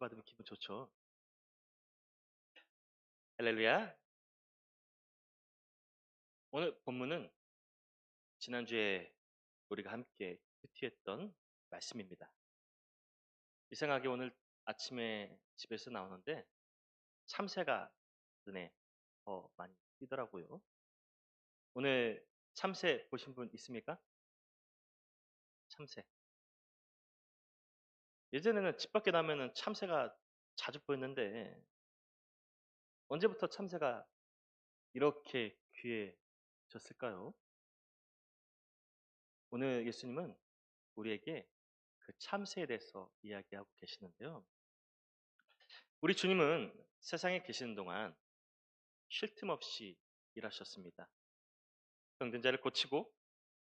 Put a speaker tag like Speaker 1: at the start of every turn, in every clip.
Speaker 1: 받으면 기분 좋죠. 할렐루야. 오늘 본문은 지난주에 우리가 함께 큐티했던 말씀입니다. 이상하게 오늘 아침에 집에서 나오는데 참새가 눈에 더 많이 띄더라고요. 오늘 참새 보신 분 있습니까? 참새. 예전에는 집 밖에 나면은 참새가 자주 보였는데 언제부터 참새가 이렇게 귀해졌을까요? 오늘 예수님은 우리에게 그 참새에 대해서 이야기하고 계시는데요. 우리 주님은 세상에 계시는 동안 쉴 틈 없이 일하셨습니다. 병든 자를 고치고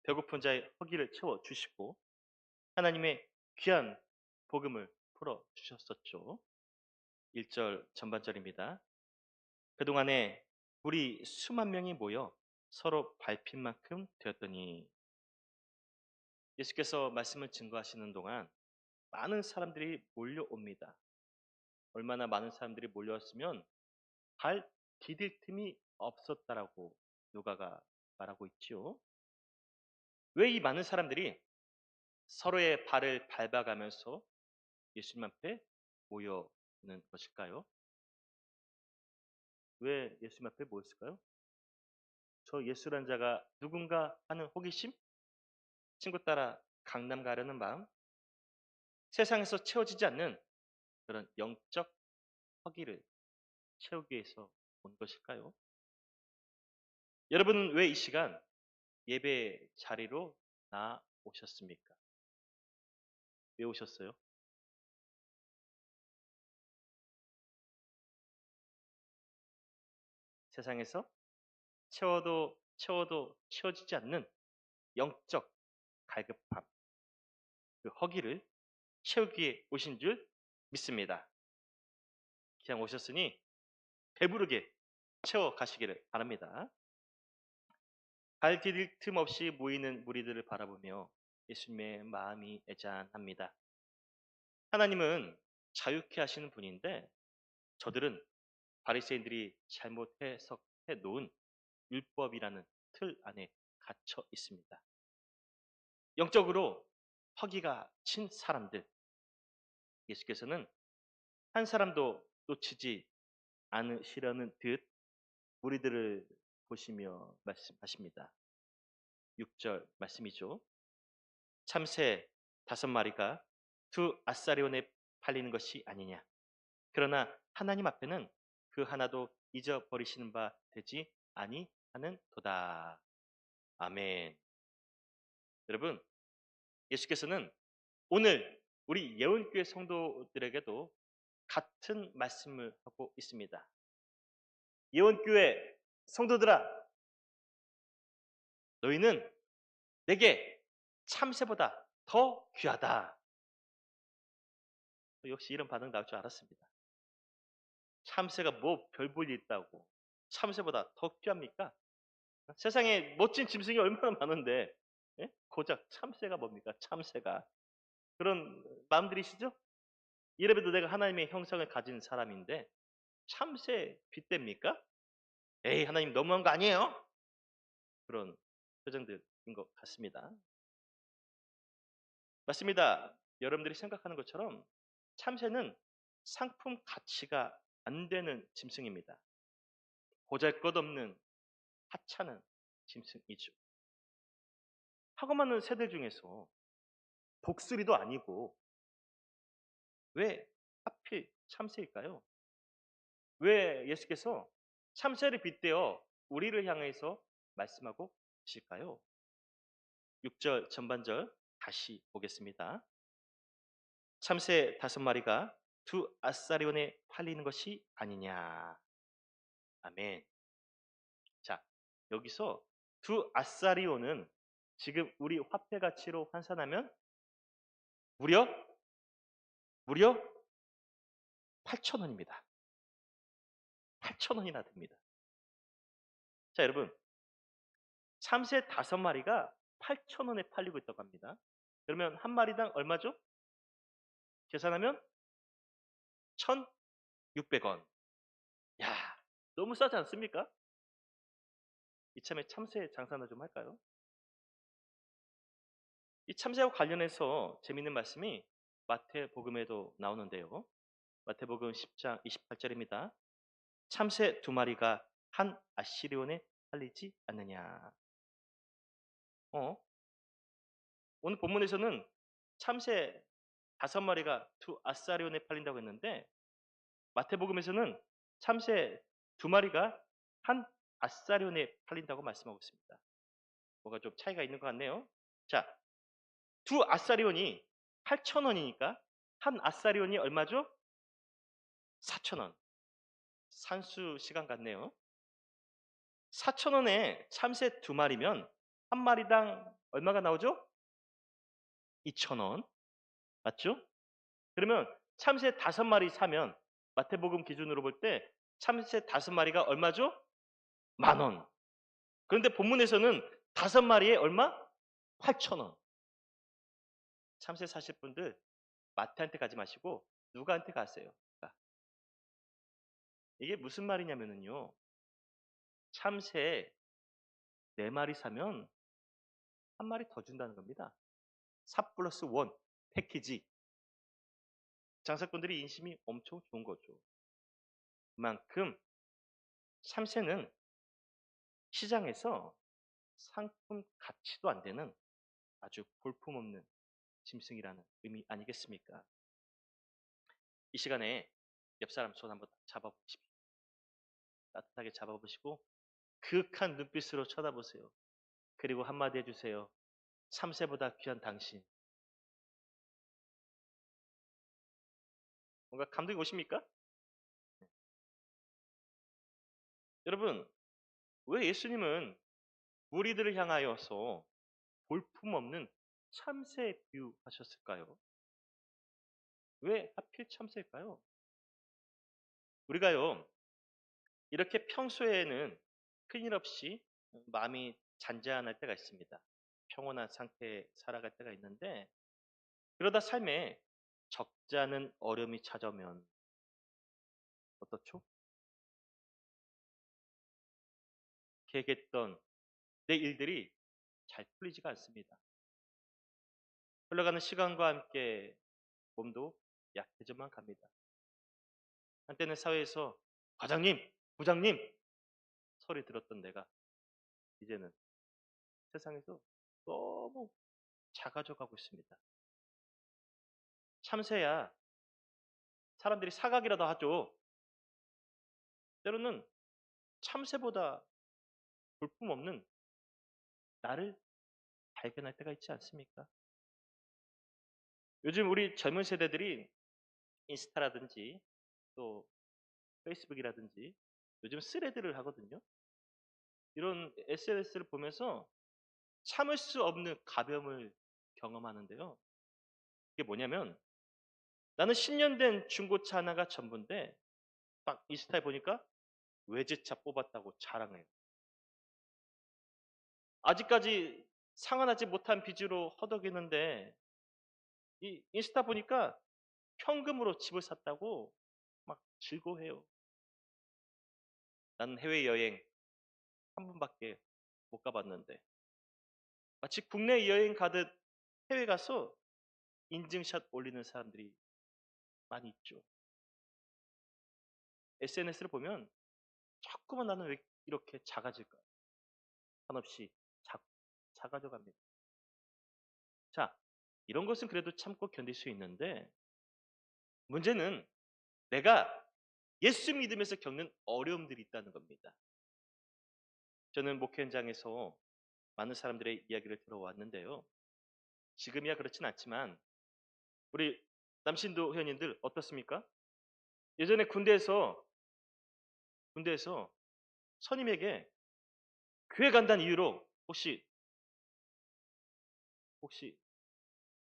Speaker 1: 배고픈 자의 허기를 채워 주시고 하나님의 귀한 복음을 풀어 주셨었죠. 1절 전반절입니다. 그동안에 우리 수만 명이 모여 서로 밟힐 만큼 되었더니 예수께서 말씀을 증거하시는 동안 많은 사람들이 몰려옵니다. 얼마나 많은 사람들이 몰려왔으면 발 디딜 틈이 없었다라고 누가가 말하고 있지요. 왜 이 많은 사람들이 서로의 발을 밟아가면서 예수님 앞에 모여는 것일까요? 왜 예수님 앞에 모였을까요? 저 예수란 자가 누군가 하는 호기심? 친구 따라 강남 가려는 마음? 세상에서 채워지지 않는 그런 영적 허기를 채우기 위해서 온 것일까요? 여러분은 왜 이 시간 예배 자리로 나오셨습니까? 왜 오셨어요? 세상에서 채워도 채워지지 않는 영적 갈급함, 그 허기를 채우기에 오신 줄 믿습니다. 그냥 오셨으니 배부르게 채워 가시기를 바랍니다. 발 디딜 틈 없이 모이는 무리들을 바라보며 예수님의 마음이 애잔합니다. 하나님은 자유케 하시는 분인데 저들은 바리새인들이 잘못 해석해 놓은 율법이라는 틀 안에 갇혀 있습니다. 영적으로 허기가 친 사람들, 예수께서는 한 사람도 놓치지 않으시려는 듯 무리들을 보시며 말씀하십니다. 6절 말씀이죠. 참새 5마리가 두 아사리온에 팔리는 것이 아니냐. 그러나 하나님 앞에는 그 하나도 잊어버리시는 바 되지 아니하는 도다. 아멘. 여러분, 예수께서는 오늘 우리 예언교회 성도들에게도 같은 말씀을 하고 있습니다. 예언교회 성도들아, 너희는 내게 참새보다 더 귀하다. 역시 이런 반응 나올 줄 알았습니다. 참새가 뭐 별 볼 일 있다고 참새보다 더 귀합니까? 세상에 멋진 짐승이 얼마나 많은데 예? 고작 참새가 뭡니까? 참새가 그런 마음들이시죠? 이래봬도 내가 하나님의 형상을 가진 사람인데 참새 빗댑니까? 에이 하나님 너무한 거 아니에요? 그런 표정들인 것 같습니다. 맞습니다. 여러분들이 생각하는 것처럼 참새는 상품 가치가 안 되는 짐승입니다. 보잘것없는 하찮은 짐승이죠. 하고 많은 새들 중에서 독수리도 아니고 왜 하필 참새일까요? 왜 예수께서 참새를 빗대어 우리를 향해서 말씀하고 계실까요? 6절 전반절 다시 보겠습니다. 참새 5마리가 두 아사리온에 팔리는 것이 아니냐. 아멘. 자, 여기서 두 아사리온은 지금 우리 화폐 가치로 환산하면 무려 8,000원입니다. 8,000원이나 됩니다. 자, 여러분. 참새 5마리가 8,000원에 팔리고 있다고 합니다. 그러면 한 마리당 얼마죠? 계산하면 1,600원. 야, 너무 싸지 않습니까? 이참에 참새 장사나 좀 할까요? 이 참새와 관련해서 재미있는 말씀이 마태복음에도 나오는데요. 마태복음 10장 28절입니다. 참새 두 마리가 한 아시리온에 팔리지 않느냐. 오늘 본문에서는 참새 5마리가 두 아사리온에 팔린다고 했는데 마태복음에서는 참새 2마리가 한 아사리온에 팔린다고 말씀하고 있습니다. 뭐가 좀 차이가 있는 것 같네요. 자, 두 아사리온이 8,000원이니까 한 아사리온이 얼마죠? 4,000원. 산수 시간 같네요. 4,000원에 참새 2마리면 한 마리당 얼마가 나오죠? 2,000원. 맞죠? 그러면 참새 5마리 사면 마태복음 기준으로 볼 때 참새 5마리가 얼마죠? 10,000원. 그런데 본문에서는 5마리에 얼마? 8,000원. 참새 사실 분들 마태한테 가지 마시고 누가한테 가세요. 이게 무슨 말이냐면요. 참새 4마리 사면 한 마리 더 준다는 겁니다. 4+1 패키지. 장사꾼들이 인심이 엄청 좋은 거죠. 그만큼 참새는 시장에서 상품 가치도 안 되는 아주 볼품없는 짐승이라는 의미 아니겠습니까? 이 시간에 옆 사람 손 한번 잡아보십시오. 따뜻하게 잡아보시고 그윽한 눈빛으로 쳐다보세요. 그리고 한마디 해주세요. 참새보다 귀한 당신. 뭔가 감동이 오십니까? 여러분, 왜 예수님은 무리들을 향하여서 볼품없는 참새 비유하셨을까요? 왜 하필 참새일까요? 우리가요, 이렇게 평소에는 큰일 없이 마음이 잔잔할 때가 있습니다. 평온한 상태에 살아갈 때가 있는데 그러다 삶에 적잖은 어려움이 찾아오면 어떻죠? 계획했던 내 일들이 잘 풀리지가 않습니다. 흘러가는 시간과 함께 몸도 약해져만 갑니다. 한때는 사회에서 과장님, 부장님 소리 들었던 내가 이제는 세상에서 너무 작아져 가고 있습니다. 참새야 사람들이 사각이라도 하죠. 때로는 참새보다 볼품없는 나를 발견할 때가 있지 않습니까? 요즘 우리 젊은 세대들이 인스타라든지 또 페이스북이라든지 요즘 스레드를 하거든요. 이런 SNS를 보면서 참을 수 없는 가벼움을 경험하는데요. 이게 뭐냐면 나는 10년 된 중고차 하나가 전부인데 딱 인스타에 보니까 외제차 뽑았다고 자랑해요. 아직까지 상환하지 못한 빚으로 허덕이는데 이 인스타 보니까 현금으로 집을 샀다고 막 즐거워해요. 나는 해외여행 한 번밖에 못 가봤는데 마치 국내 여행 가듯 해외 가서 인증샷 올리는 사람들이 많이 있죠. SNS를 보면 자꾸만 나는 왜 이렇게 작아질까? 한없이 작아져 갑니다. 자, 이런 것은 그래도 참고 견딜 수 있는데 문제는 내가 예수 믿으면서 겪는 어려움들이 있다는 겁니다. 저는 목회 현장에서 많은 사람들의 이야기를 들어왔는데요. 지금이야 그렇진 않지만 우리 남신도 회원님들 어떻습니까? 예전에 군대에서 선임에게 교회 간다는 이유로 혹시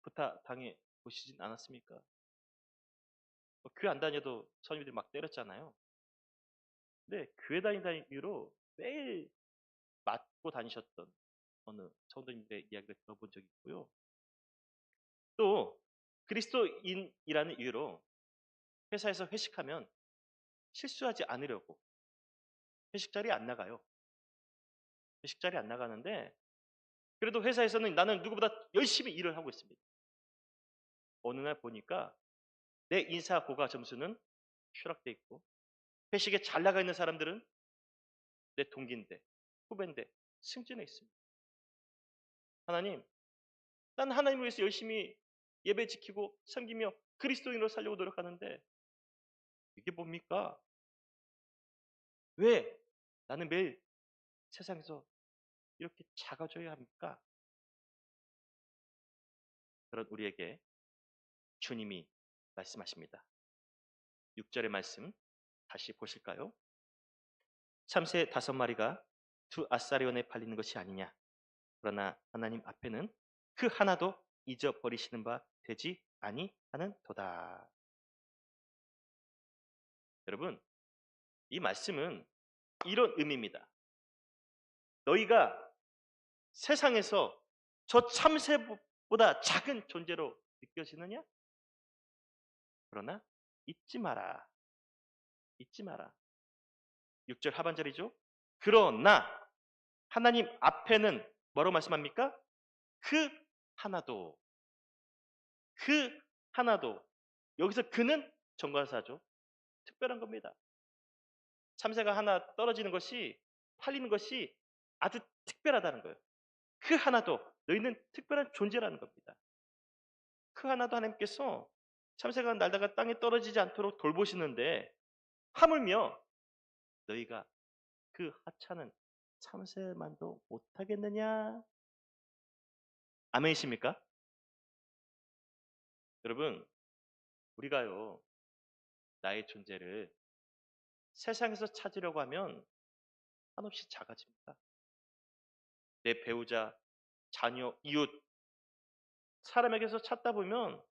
Speaker 1: 부탁 당해 보시진 않았습니까? 교회 안 다녀도 선임들이 막 때렸잖아요. 근데 교회 다닌다는 이유로 매일 맞고 다니셨던 어느 성도님들의 이야기를 들어본 적이 있고요. 또 그리스도인이라는 이유로 회사에서 회식하면 실수하지 않으려고 회식 자리에 안 나가요. 회식 자리에 안 나가는데 그래도 회사에서는 나는 누구보다 열심히 일을 하고 있습니다. 어느 날 보니까 내 인사 고과 점수는 추락돼 있고 회식에 잘 나가 있는 사람들은 내 동기인데 후배인데 승진해 있습니다. 하나님, 난 하나님을 위해서 열심히 예배 지키고 섬기며 그리스도인으로 살려고 노력하는데 이게 뭡니까? 왜 나는 매일 세상에서 이렇게 작아져야 합니까? 그런 우리에게 주님이 말씀하십니다. 6절의 말씀 다시 보실까요? 참새 5마리가 2아사리온에 팔리는 것이 아니냐. 그러나 하나님 앞에는 그 하나도 잊어버리시는 바 되지 아니하는도다. 여러분, 이 말씀은 이런 의미입니다. 너희가 세상에서 저 참새보다 작은 존재로 느껴지느냐? 그러나 잊지 마라. 잊지 마라. 6절 하반절이죠. 그러나 하나님 앞에는 뭐라고 말씀합니까? 그 하나도. 그 하나도. 여기서 그는 정관사죠. 특별한 겁니다. 참새가 하나 떨어지는 것이 팔리는 것이 아주 특별하다는 거예요. 그 하나도 너희는 특별한 존재라는 겁니다. 그 하나도 하나님께서 참새가 날다가 땅에 떨어지지 않도록 돌보시는데 하물며 너희가 그 하찮은 참새만도 못하겠느냐? 아멘이십니까? 여러분, 우리가요 나의 존재를 세상에서 찾으려고 하면 한없이 작아집니다. 내 배우자, 자녀, 이웃, 사람에게서 찾다 보면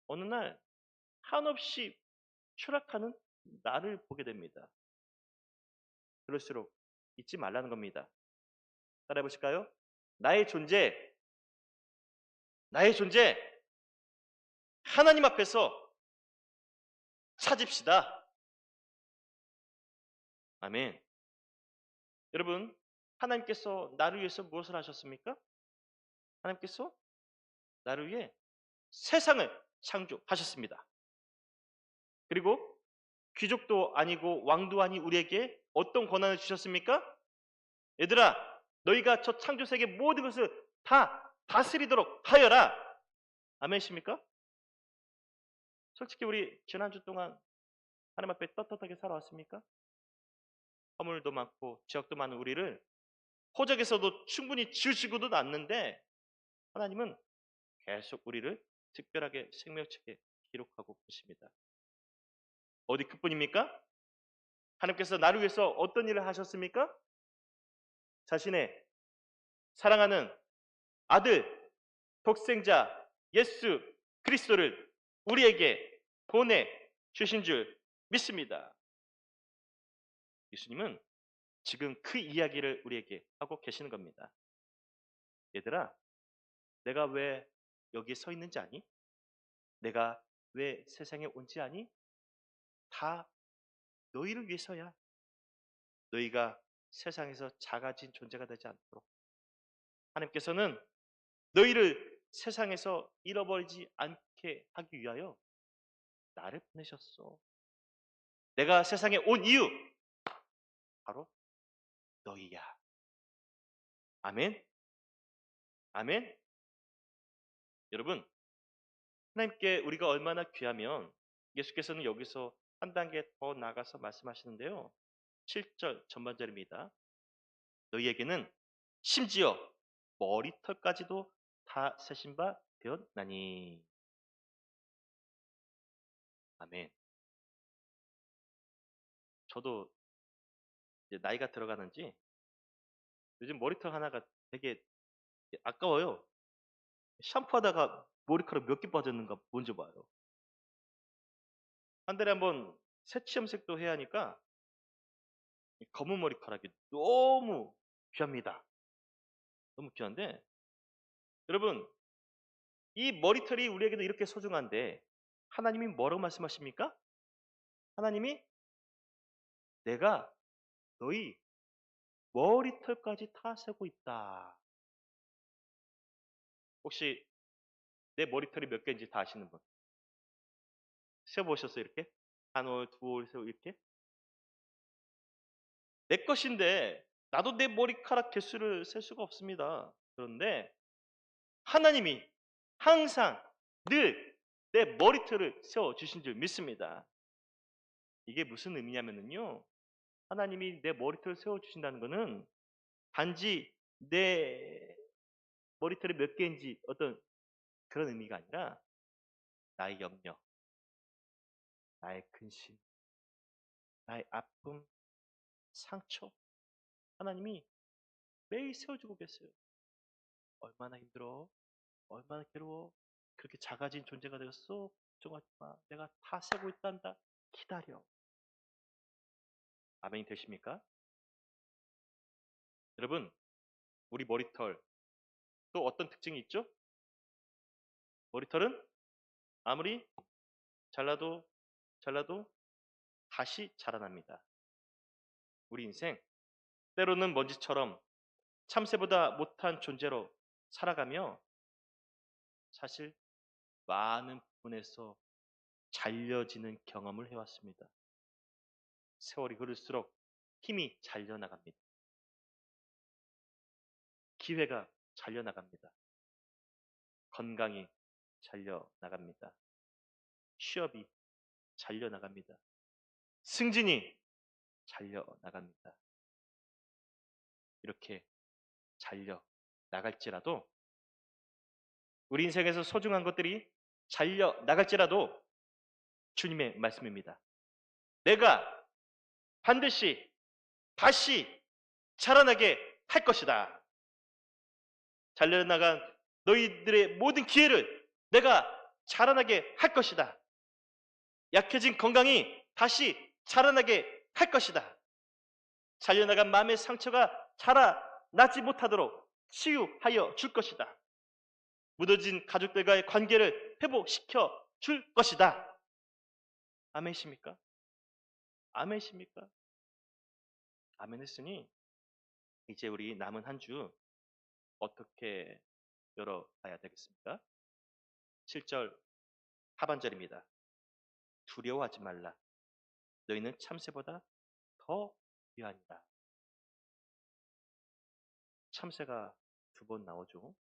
Speaker 1: 어느 날 한없이 추락하는 나를 보게 됩니다. 그럴수록 잊지 말라는 겁니다. 따라해 보실까요? 나의 존재 하나님 앞에서 찾읍시다. 아멘. 여러분, 하나님께서 나를 위해서 무엇을 하셨습니까? 하나님께서 나를 위해 세상을 창조하셨습니다. 그리고 귀족도 아니고 왕도 아닌 우리에게 어떤 권한을 주셨습니까? 얘들아, 너희가 저 창조세계 모든 것을 다 다스리도록 하여라. 아멘이십니까? 솔직히 우리 지난주 동안 하나님 앞에 떳떳하게 살아왔습니까? 허물도 많고 지역도 많은 우리를 호적에서도 충분히 지으시고도 났는데 하나님은 계속 우리를 특별하게 생명책에 기록하고 계십니다. 어디 그뿐입니까? 하나님께서 나를 위해서 어떤 일을 하셨습니까? 자신의 사랑하는 아들, 독생자 예수 그리스도를 우리에게 보내주신 줄 믿습니다. 예수님은 지금 그 이야기를 우리에게 하고 계시는 겁니다. 얘들아, 내가 왜 여기 서 있는지 아니? 내가 왜 세상에 온지 아니? 다 너희를 위해서야. 너희가 세상에서 작아진 존재가 되지 않도록 하나님께서는 너희를 세상에서 잃어버리지 않게 하기 위하여 나를 보내셨어. 내가 세상에 온 이유 바로 너희야. 아멘. 아멘. 여러분, 하나님께 우리가 얼마나 귀하면 예수께서는 여기서 한 단계 더 나가서 말씀하시는데요. 7절 전반절입니다. 너희에게는 심지어 머리털까지도 다 세신 바 되었나니. 아멘. 저도 이제 나이가 들어가는지 요즘 머리털 하나가 되게 아까워요. 샴푸하다가 머리카락 몇 개 빠졌는가 먼저 봐요. 한 달에 한번 새치 염색도 해야 하니까 이 검은 머리카락이 너무 귀합니다. 너무 귀한데 여러분 이 머리털이 우리에게도 이렇게 소중한데 하나님이 뭐라고 말씀하십니까? 하나님이 내가 너희 머리털까지 다 세고 있다. 혹시 내 머리털이 몇 개인지 다 아시는 분? 세어보셨어요, 이렇게? 한 올, 두 올, 세 올, 이렇게? 내 것인데, 나도 내 머리카락 개수를 셀 수가 없습니다. 그런데, 하나님이 항상 늘 내 머리털을 세워주신 줄 믿습니다. 이게 무슨 의미냐면요. 하나님이 내 머리털을 세워주신다는 것은 단지 내 머리털이 몇 개인지 어떤 그런 의미가 아니라 나의 염려, 나의 근심, 나의 아픔, 상처 하나님이 매일 세워주고 계세요. 얼마나 힘들어? 얼마나 괴로워? 그렇게 작아진 존재가 되었어? 걱정하지 마. 내가 다 세고 있단다. 기다려. 아멘이 되십니까? 여러분, 우리 머리털 또 어떤 특징이 있죠? 머리털은 아무리 잘라도 다시 자라납니다. 우리 인생 때로는 먼지처럼 참새보다 못한 존재로 살아가며 사실 많은 부분에서 잘려지는 경험을 해왔습니다. 세월이 흐를수록 힘이 잘려나갑니다. 기회가 잘려나갑니다. 건강이 잘려나갑니다. 취업이 잘려나갑니다. 승진이 잘려나갑니다. 이렇게 잘려나갈지라도 우리 인생에서 소중한 것들이 잘려나갈지라도 주님의 말씀입니다. 내가 반드시 다시 자라나게 할 것이다. 잘려나간 너희들의 모든 기회를 내가 자라나게 할 것이다. 약해진 건강이 다시 자라나게 할 것이다. 잘려나간 마음의 상처가 자라나지 못하도록 치유하여 줄 것이다. 무너진 가족들과의 관계를 회복시켜 줄 것이다. 아멘이십니까? 아멘이십니까? 아멘 했으니 이제 우리 남은 한 주 어떻게 열어가야 되겠습니까? 7절 하반절입니다. 두려워하지 말라. 너희는 참새보다 더 귀하니라. 참새가 두 번 나오죠.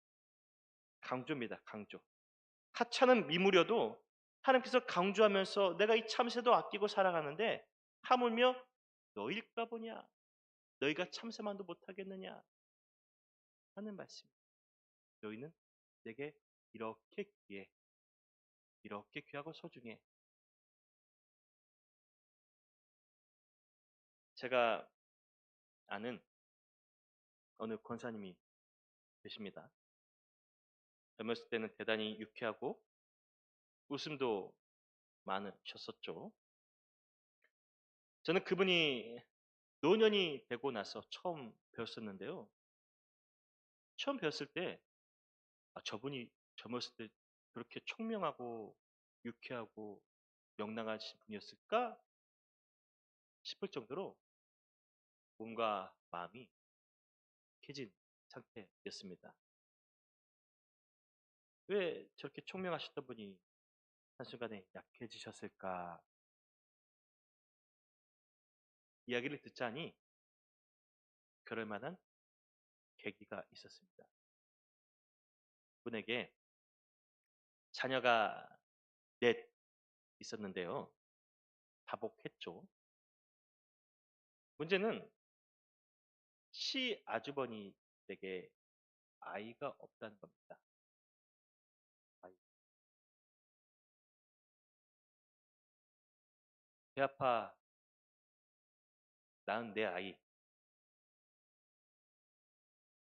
Speaker 1: 강조입니다. 강조. 하찮은 미무려도 하나님께서 강조하면서 내가 이 참새도 아끼고 살아가는데 하물며 너일까 보냐. 너희가 참새만도 못하겠느냐 하는 말씀. 너희는 내게 이렇게 귀해. 이렇게 귀하고 소중해. 제가 아는 어느 권사님이 계십니다. 젊었을 때는 대단히 유쾌하고 웃음도 많으셨었죠. 저는 그분이 노년이 되고 나서 처음 배웠었는데요. 처음 배웠을 때 저분이 젊었을 때 그렇게 총명하고 유쾌하고 명랑하신 분이었을까 싶을 정도로 몸과 마음이 약해진 상태였습니다. 왜 저렇게 총명하셨던 분이 한순간에 약해지셨을까? 이야기를 듣자니 그럴 만한 계기가 있었습니다. 그분에게 자녀가 넷 있었는데요. 다복했죠. 문제는 시아주버니에게 아이가 없다는 겁니다. 배 아파 낳은 내 아이.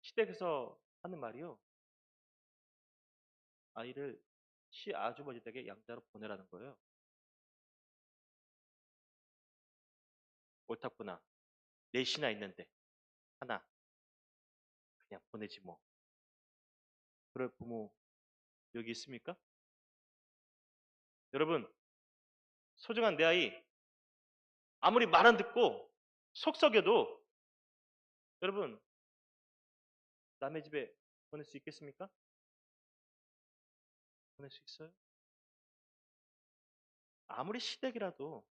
Speaker 1: 시댁에서 하는 말이요. 아이를 시아주버니 댁에 양자로 보내라는 거예요. 옳다구나. 넷이나 있는데 하나 그냥 보내지 뭐. 그럴 부모 여기 있습니까? 여러분, 소중한 내 아이 아무리 말 안 듣고 속 썩여도 여러분 남의 집에 보낼 수 있겠습니까? 보낼 수 있어요? 아무리 시댁이라도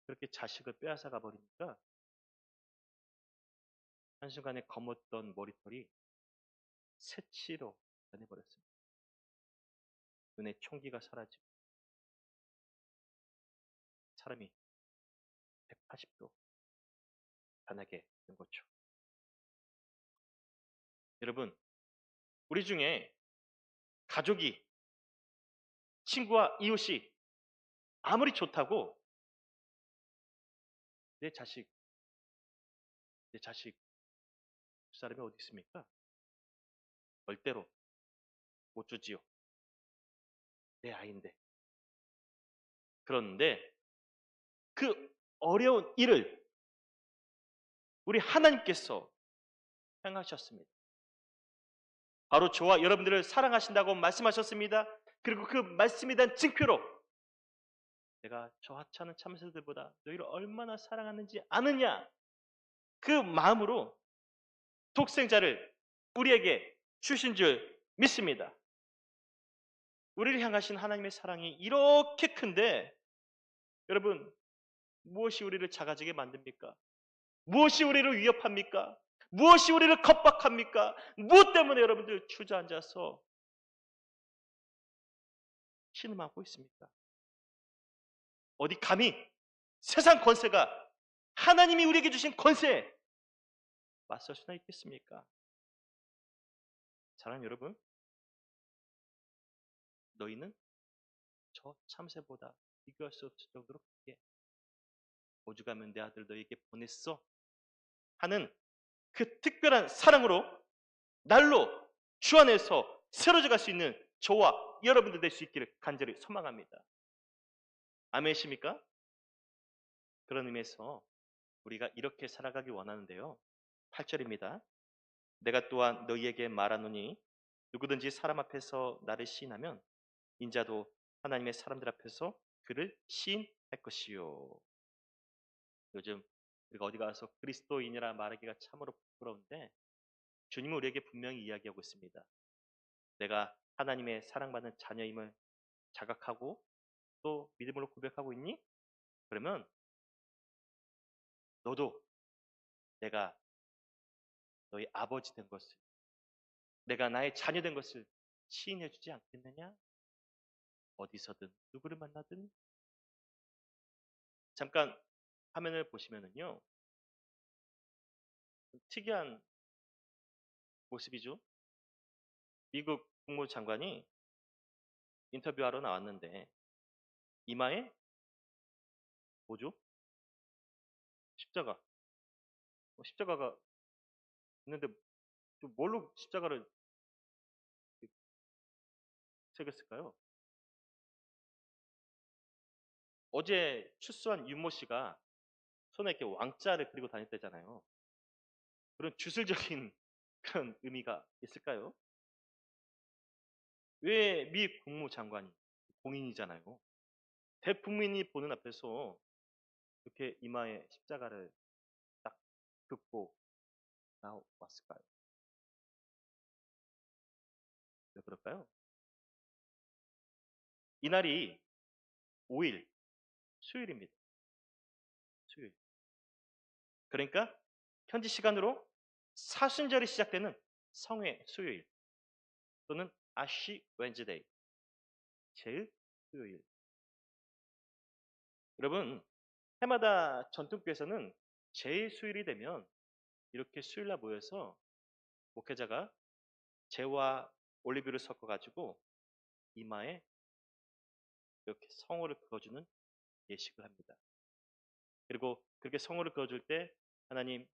Speaker 1: 그렇게 자식을 빼앗아가 버리니까 한순간에 검었던 머리털이 새치로 변해버렸습니다. 눈에 총기가 사라지고 사람이 180도 변하게 된 거죠. 여러분, 우리 중에 가족이, 친구와 이웃이 아무리 좋다고 내 자식, 그 사람이 어디 있습니까? 절대로 못 주지요. 내 아이인데. 그런데 그 어려운 일을 우리 하나님께서 행하셨습니다. 바로 저와 여러분들을 사랑하신다고 말씀하셨습니다. 그리고 그 말씀에 대한 증표로 내가 저 하찮은 참새들보다 너희를 얼마나 사랑하는지 아느냐, 그 마음으로 독생자를 우리에게 주신 줄 믿습니다. 우리를 향하신 하나님의 사랑이 이렇게 큰데 여러분, 무엇이 우리를 작아지게 만듭니까? 무엇이 우리를 위협합니까? 무엇이 우리를 겁박합니까? 무엇 때문에 여러분들 주저앉아서 신음하고 있습니까? 어디 감히 세상 권세가 하나님이 우리에게 주신 권세에 맞설 수나 있겠습니까? 사랑하는 여러분, 너희는 저 참새보다 비교할 수 없을 정도로 크게 오죽하면 내 아들 너희에게 보냈어 하는 그 특별한 사랑으로 날로 주 안에서 새로져 갈 수 있는 저와 여러분들 될 수 있기를 간절히 소망합니다. 아멘이십니까? 그런 의미에서 우리가 이렇게 살아가기 원하는데요. 8절입니다. 내가 또한 너희에게 말하노니 누구든지 사람 앞에서 나를 시인하면 인자도 하나님의 사람들 앞에서 그를 시인할 것이요. 요즘 우리가 어디 가서 그리스도인이라 말하기가 참으로 부끄러운데 주님은 우리에게 분명히 이야기하고 있습니다. 내가 하나님의 사랑받는 자녀임을 자각하고 또 믿음으로 고백하고 있니? 그러면 너도 내가 너희 아버지 된 것을, 내가 나의 자녀 된 것을 시인해 주지 않겠느냐? 어디서든 누구를 만나든. 잠깐 화면을 보시면은요, 특이한 모습이죠. 미국 국무장관이 인터뷰하러 나왔는데 이마에 뭐죠? 십자가가 있는데 뭘로 십자가를 새겼을까요? 어제 출소한 윤모 씨가 손에 이렇게 왕자를 그리고 다녔다잖아요. 그런 주술적인 그런 의미가 있을까요? 왜 미 국무장관이 공인이잖아요. 대국민이 보는 앞에서 이렇게 이마에 십자가를 딱 긋고 나왔을까요? 왜 그럴까요? 이날이 5일 수요일입니다. 수요일. 그러니까 현지 시간으로 사순절이 시작되는 성회 수요일 또는 아쉬 웬즈데이, 제일 수요일. 여러분, 해마다 전통교에서는 제일 수요일이 되면 이렇게 수요일날 모여서 목회자가 재와 올리브를 섞어가지고 이마에 이렇게 성호를 그어주는 예식을 합니다. 그리고 그렇게 성호를 그어줄 때 하나님,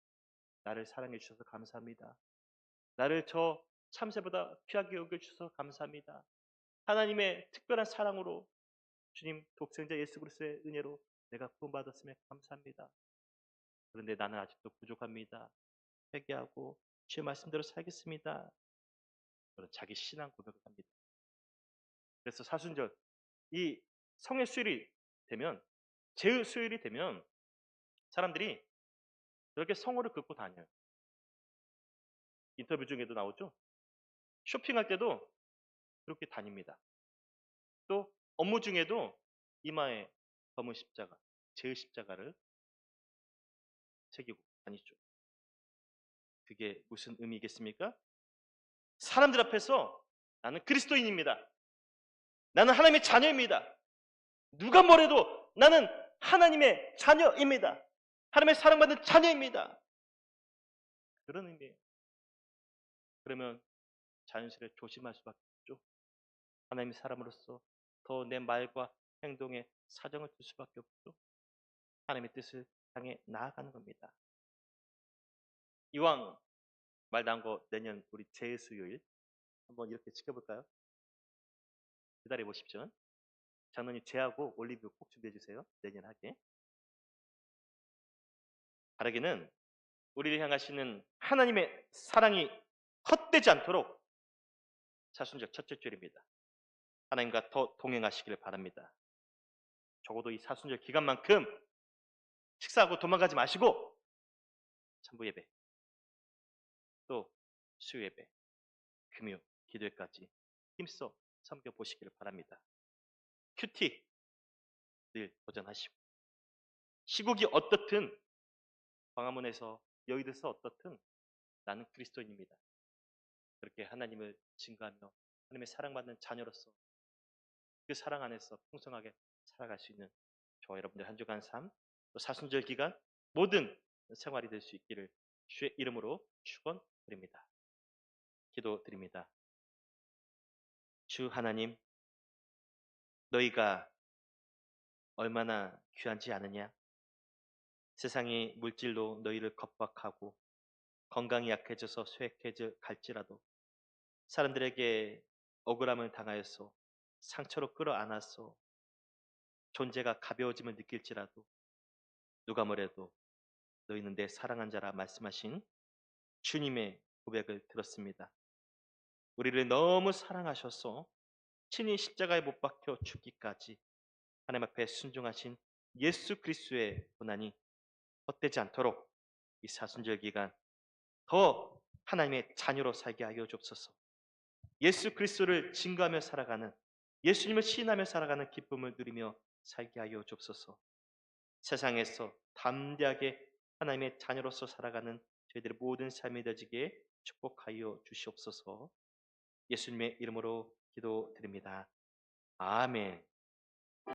Speaker 1: 나를 사랑해 주셔서 감사합니다. 나를 저 참새보다 귀하게 여겨주셔서 감사합니다. 하나님의 특별한 사랑으로 주님 독생자 예수 그리스도의 은혜로 내가 구원받았음에 감사합니다. 그런데 나는 아직도 부족합니다. 회개하고 주의 말씀대로 살겠습니다. 그런 자기 신앙 고백을 합니다. 그래서 사순절 이 성의 수일이 되면 제수요일이 되면 사람들이 그렇게 성호를 긋고 다녀요. 인터뷰 중에도 나오죠. 쇼핑할 때도 그렇게 다닙니다. 또 업무 중에도 이마에 검은 십자가, 제 십자가를 새기고 다니죠. 그게 무슨 의미겠습니까? 사람들 앞에서 나는 그리스도인입니다. 나는 하나님의 자녀입니다. 누가 뭐래도 나는 하나님의 자녀입니다. 하나님의 사랑받는 자녀입니다. 그런 의미예요. 그러면 자연스레 조심할 수밖에 없죠. 하나님의 사람으로서 더 내 말과 행동에 사정을 둘 수밖에 없죠. 하나님의 뜻을 향해 나아가는 겁니다. 이왕 말 나온 거 내년 우리 제수요일 한번 이렇게 지켜볼까요? 기다려 보십시오. 장로님 제하고 올리브 꼭 준비해 주세요. 내년 하게. 바라기는 우리를 향하시는 하나님의 사랑이 헛되지 않도록 사순절 첫째 주일입니다. 하나님과 더 동행하시기를 바랍니다. 적어도 이 사순절 기간만큼 식사하고 도망가지 마시고 천부 예배, 또 수요 예배, 금요 기도회까지 힘써 섬겨 보시기를 바랍니다. 큐티 늘 도전하시고 시국이 어떻든 광화문에서 여의도에서 어떻든 나는 그리스도인입니다. 그렇게 하나님을 증거하며 하나님의 사랑받는 자녀로서 그 사랑 안에서 풍성하게 살아갈 수 있는 저와 여러분들 한 주간 삶, 또 사순절 기간 모든 생활이 될 수 있기를 주의 이름으로 축원드립니다. 기도드립니다. 주 하나님, 너희가 얼마나 귀한지 아느냐? 세상이 물질로 너희를 겁박하고 건강이 약해져서 쇠약해져 갈지라도 사람들에게 억울함을 당하여서 상처로 끌어안아서 존재가 가벼워짐을 느낄지라도 누가 뭐래도 너희는 내 사랑한 자라 말씀하신 주님의 고백을 들었습니다. 우리를 너무 사랑하셔서 친히 십자가에 못 박혀 죽기까지 하나님 앞에 순종하신 예수 그리스도의 고난이 헛되지 않도록 이 사순절 기간 더 하나님의 자녀로 살게 하여 주옵소서. 예수 그리스도를 증거하며 살아가는 예수님을 시인하며 살아가는 기쁨을 누리며 살게 하여 주옵소서. 세상에서 담대하게 하나님의 자녀로서 살아가는 저희들의 모든 삶이 되어지게 축복하여 주시옵소서. 예수님의 이름으로 기도드립니다. 아멘.